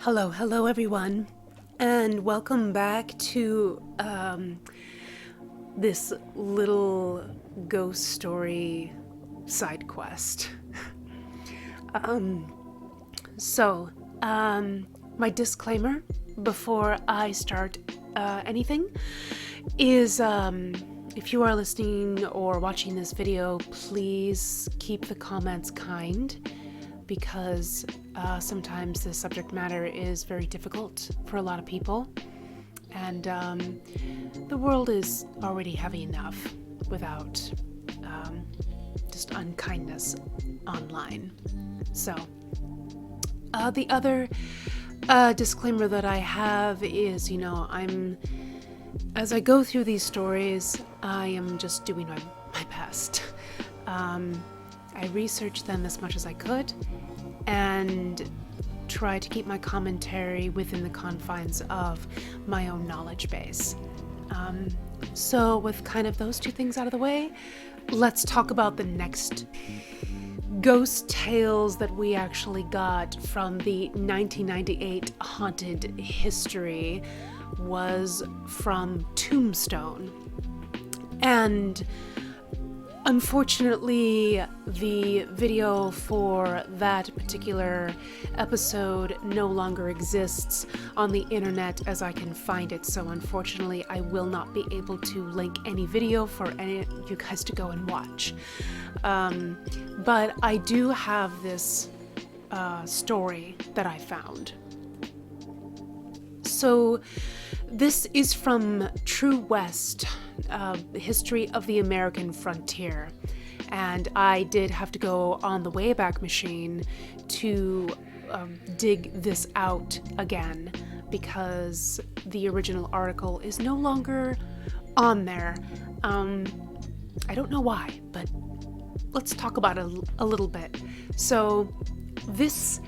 Hello everyone, and welcome back to this little ghost story side quest. My disclaimer before I start anything is if you are listening or watching this video, please keep the comments kind, because sometimes the subject matter is very difficult for a lot of people, and the world is already heavy enough without just unkindness online. So the other disclaimer that I have is, as I go through these stories, I am just doing my best. I researched them as much as I could and try to keep my commentary within the confines of my own knowledge base. So with kind of those two things out of the way, let's talk about the next ghost tales that we actually got from the 1998 Haunted History was from Tombstone. And unfortunately, the video for that particular episode no longer exists on the internet as I can find it, so unfortunately I will not be able to link any video for any of you guys to go and watch. But I do have this story that I found. So this is from True West, History of the American Frontier, and I did have to go on the Wayback Machine to dig this out again, because the original article is no longer on there. I don't know why, but let's talk about it a little bit. So this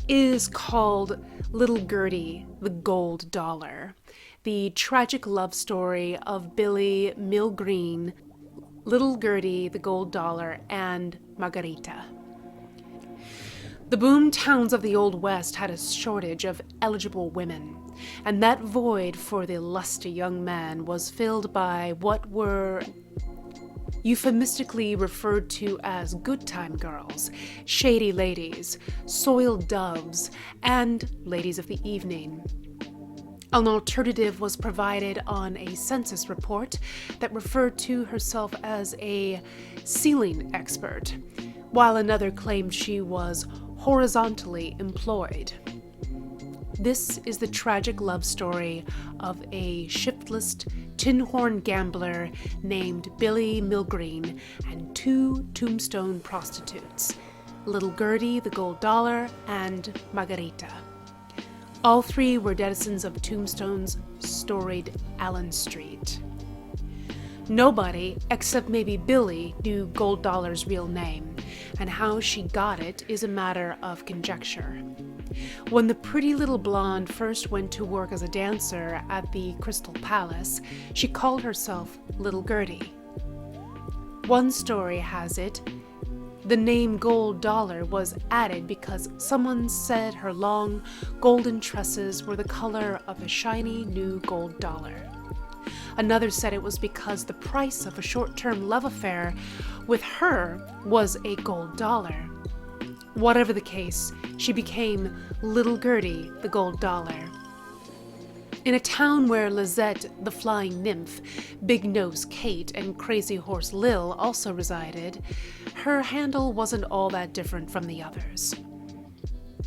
is called Little Gertie, the Gold Dollar, the tragic love story of Billy Milgreen, Little Gertie, the Gold Dollar, and Margarita. The boom towns of the Old West had a shortage of eligible women, and that void for the lusty young man was filled by what were euphemistically referred to as good time girls, shady ladies, soiled doves, and ladies of the evening. An alternative was provided on a census report that referred to herself as a ceiling expert, while another claimed she was horizontally employed. This is the tragic love story of a shiftless, tin-horn gambler named Billy Milgreen and two Tombstone prostitutes, Little Gertie, the Gold Dollar, and Margarita. All three were denizens of Tombstone's storied Allen Street. Nobody, except maybe Billy, knew Gold Dollar's real name, and how she got it is a matter of conjecture. When the pretty little blonde first went to work as a dancer at the Crystal Palace, she called herself Little Gertie. One story has it the name Gold Dollar was added because someone said her long, golden tresses were the color of a shiny new gold dollar. Another said it was because the price of a short-term love affair with her was a gold dollar. Whatever the case, she became Little Gertie, the Gold Dollar. In a town where Lizette, the Flying Nymph, Big Nose Kate, and Crazy Horse Lil also resided, her handle wasn't all that different from the others.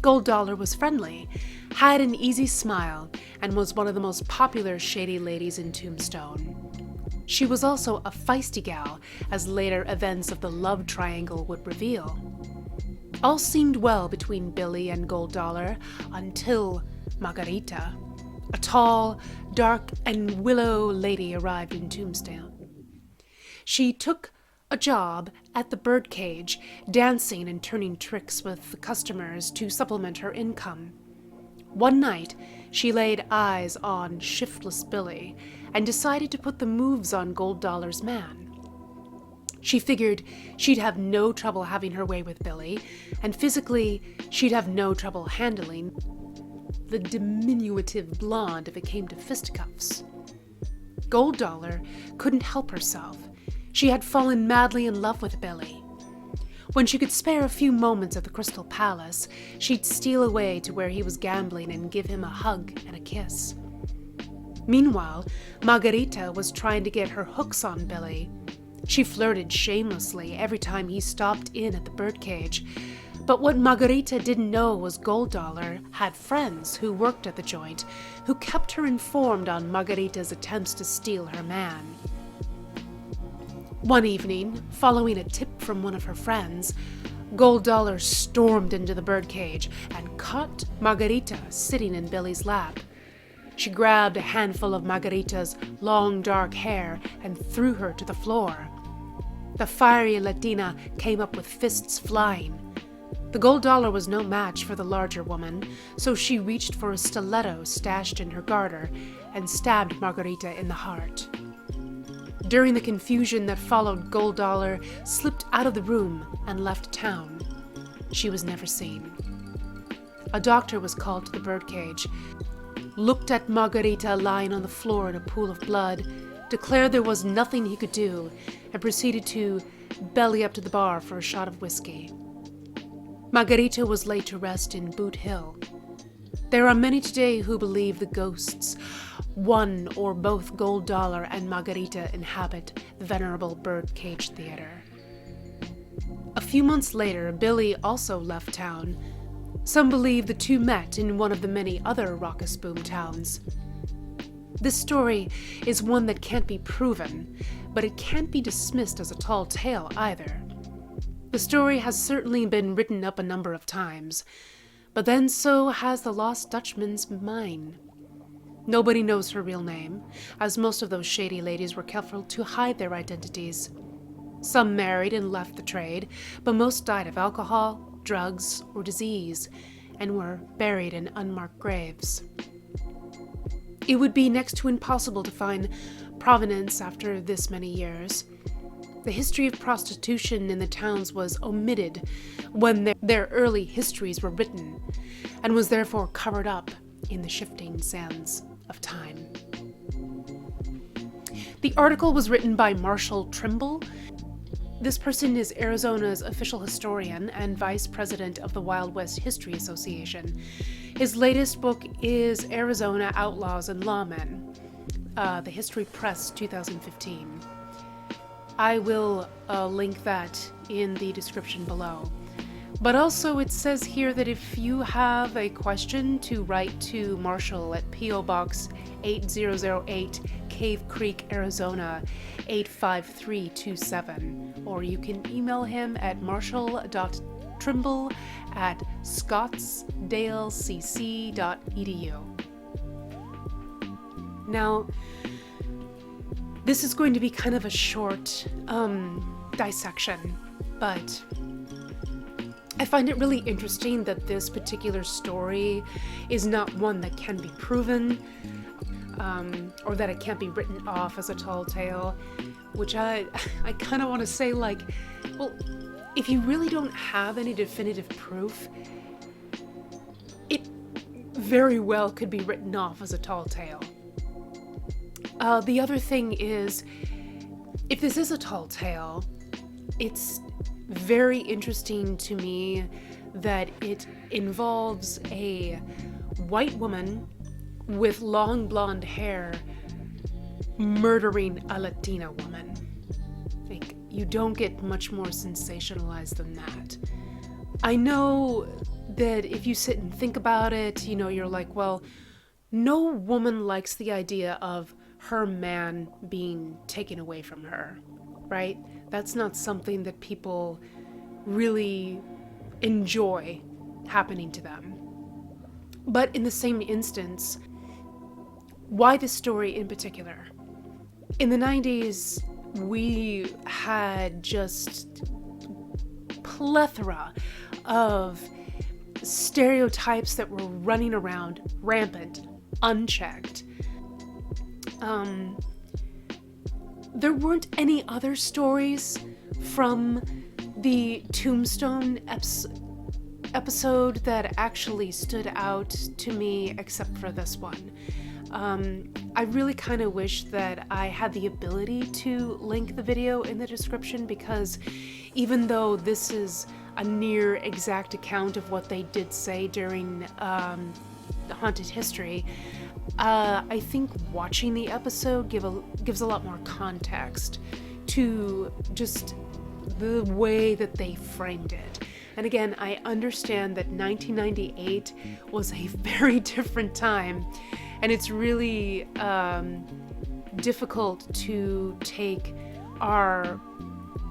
Gold Dollar was friendly, had an easy smile, and was one of the most popular shady ladies in Tombstone. She was also a feisty gal, as later events of the love triangle would reveal. All seemed well between Billy and Gold Dollar until Margarita, a tall, dark, and willow lady, arrived in Tombstone. She took a job at the birdcage, dancing and turning tricks with the customers to supplement her income. One night, she laid eyes on shiftless Billy and decided to put the moves on Gold Dollar's man. She figured she'd have no trouble having her way with Billy, and physically, she'd have no trouble handling the diminutive blonde if it came to fisticuffs. Gold Dollar couldn't help herself. She had fallen madly in love with Billy. When she could spare a few moments at the Crystal Palace, she'd steal away to where he was gambling and give him a hug and a kiss. Meanwhile, Margarita was trying to get her hooks on Billy. She flirted shamelessly every time he stopped in at the birdcage. But what Margarita didn't know was Gold Dollar had friends who worked at the joint who kept her informed on Margarita's attempts to steal her man. One evening, following a tip from one of her friends, Gold Dollar stormed into the birdcage and caught Margarita sitting in Billy's lap. She grabbed a handful of Margarita's long dark hair and threw her to the floor. The fiery Latina came up with fists flying. The Gold Dollar was no match for the larger woman, so she reached for a stiletto stashed in her garter and stabbed Margarita in the heart. During the confusion that followed, Gold Dollar slipped out of the room and left town. She was never seen. A doctor was called to the birdcage, looked at Margarita lying on the floor in a pool of blood, declared there was nothing he could do, and proceeded to belly up to the bar for a shot of whiskey. Margarita was laid to rest in Boot Hill. There are many today who believe the ghosts, one or both Gold Dollar and Margarita, inhabit the venerable birdcage theater. A few months later, Billy also left town. Some believe the two met in one of the many other raucous boom towns. This story is one that can't be proven, but it can't be dismissed as a tall tale either. The story has certainly been written up a number of times, but then so has the Lost Dutchman's mine. Nobody knows her real name, as most of those shady ladies were careful to hide their identities. Some married and left the trade, but most died of alcohol, drugs, or disease, and were buried in unmarked graves. It would be next to impossible to find provenance after this many years. The history of prostitution in the towns was omitted when their early histories were written, and was therefore covered up in the shifting sands of time. The article was written by Marshall Trimble. This person is Arizona's official historian and vice president of the Wild West History Association. His latest book is Arizona Outlaws and Lawmen, The History Press 2015. I will link that in the description below. But also it says here that if you have a question, to write to Marshall at P.O. Box 8008, Cave Creek, Arizona 85327, or you can email him at marshall.trimble@scottsdalecc.edu. Now, this is going to be kind of a short dissection, but I find it really interesting that this particular story is not one that can be proven, or that it can't be written off as a tall tale, which I kind of want to say, like, well, if you really don't have any definitive proof, it very well could be written off as a tall tale. The other thing is, if this is a tall tale, it's very interesting to me that it involves a white woman with long blonde hair murdering a Latina woman. Like, you don't get much more sensationalized than that. I know that if you sit and think about it, you know, you're like, well, no woman likes the idea of her man being taken away from her, right? That's not something that people really enjoy happening to them. But in the same instance, why this story in particular? In the 90s, we had just plethora of stereotypes that were running around rampant, unchecked. There weren't any other stories from the Tombstone episode that actually stood out to me except for this one. I really kind of wish that I had the ability to link the video in the description, because even though this is a near exact account of what they did say during the Haunted History, I think watching the episode gives a lot more context to just the way that they framed it. And again, I understand that 1998 was a very different time, and it's really difficult to take our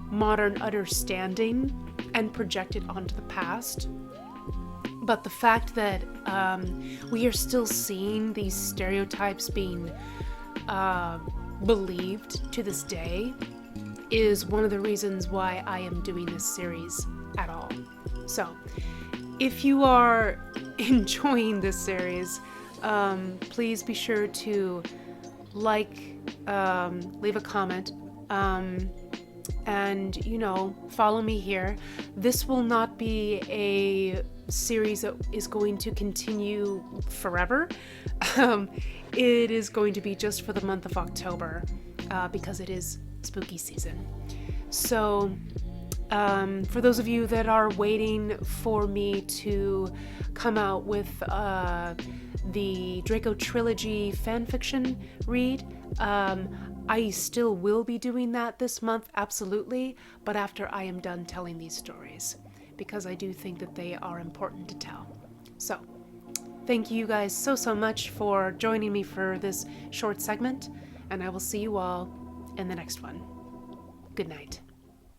modern understanding and project it onto the past. But the fact that we are still seeing these stereotypes being believed to this day is one of the reasons why I am doing this series at all. So, if you are enjoying this series, please be sure to like, leave a comment, and, follow me here. This will not be a series that is going to continue forever. It is going to be just for the month of October, because it is spooky season. So, for those of you that are waiting for me to come out with the Draco Trilogy fanfiction read, I still will be doing that this month, absolutely, but after I am done telling these stories, because I do think that they are important to tell. So, thank you guys so much for joining me for this short segment, and I will see you all in the next one. Good night.